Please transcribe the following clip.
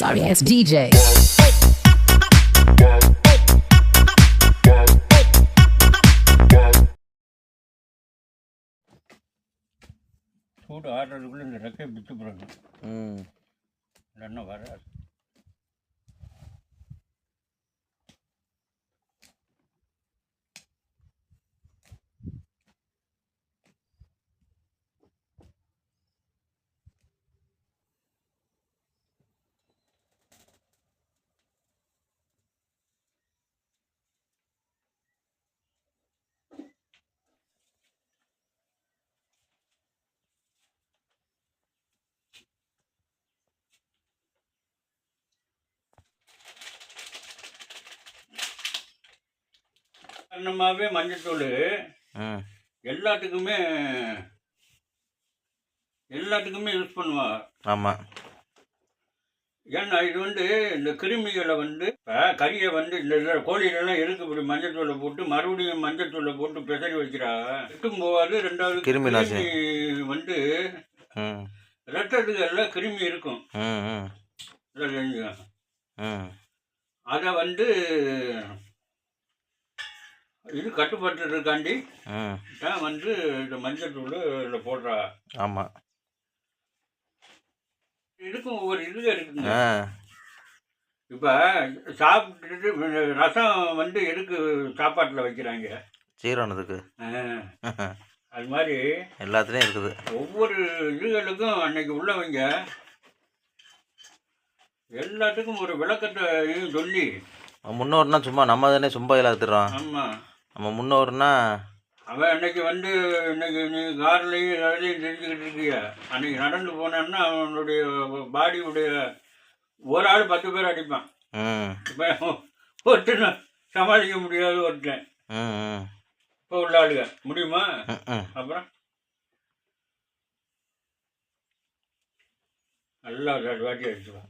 sorry ass DJ. சூடு ஆடுறதுக்குள்ளே இந்த ரெக்கை பிச்சு போடணும். இல்லைன்னா வராது. காரணமாகவே மஞ்சத்தூள் எல்லாத்துக்குமே யூஸ் பண்ணுவாங்க. ஆமாம். ஏன்னா இது இந்த கிருமிகளை இப்போ கறியை இந்த இதில் கோழிலெல்லாம் எதுக்கு இப்படி மஞ்சத்தூளை போட்டு மறுபடியும் மஞ்சத்தூளை போட்டு பெசரி வைக்கிறாங்க. எட்டும் போகாது. ரெண்டாவது கிருமி ரத்தத்துக்கு எல்லாம் கிருமி இருக்கும். அதை இது கட்டுப்பட்டுருக்காண்டி தான் இந்த மஞ்சள் தூள் இதில் போடுறா. ஆமாம். இதுக்கும் ஒவ்வொரு இது இருக்குங்க. இப்போ சாப்பிட்டுட்டு ரசம் எதுக்கு சாப்பாட்டில் வைக்கிறாங்க? சீரணத்துக்கு. அது மாதிரி எல்லாத்துலேயும் இருக்குது. ஒவ்வொரு இதுகளுக்கும் அன்னைக்கு உள்ளவங்க எல்லாத்துக்கும் ஒரு விளக்கத்தையும் சொல்லி முன்னோர்னா சும்மா நம்ம தானே சும்மா எல்லாத்துறோம். ஆமாம். நம்ம முன்னோர்னா அவன் அன்னைக்கு இன்னைக்கு நீ கார்லையும் வேலையும் செஞ்சுக்கிட்டு இருக்கிய. அன்னைக்கு நடந்து போனான்னா அவனுடைய பாடியுடைய ஒரு ஆள் 10 பேர் அடிப்பான். இப்போ ஒருத்தனை சமாளிக்க முடியாது ஒருத்தன். இப்போ உள்ள ஆளுங்க முடியுமா? அப்புறம் நல்லா வாட்டி அடிச்சுவான்.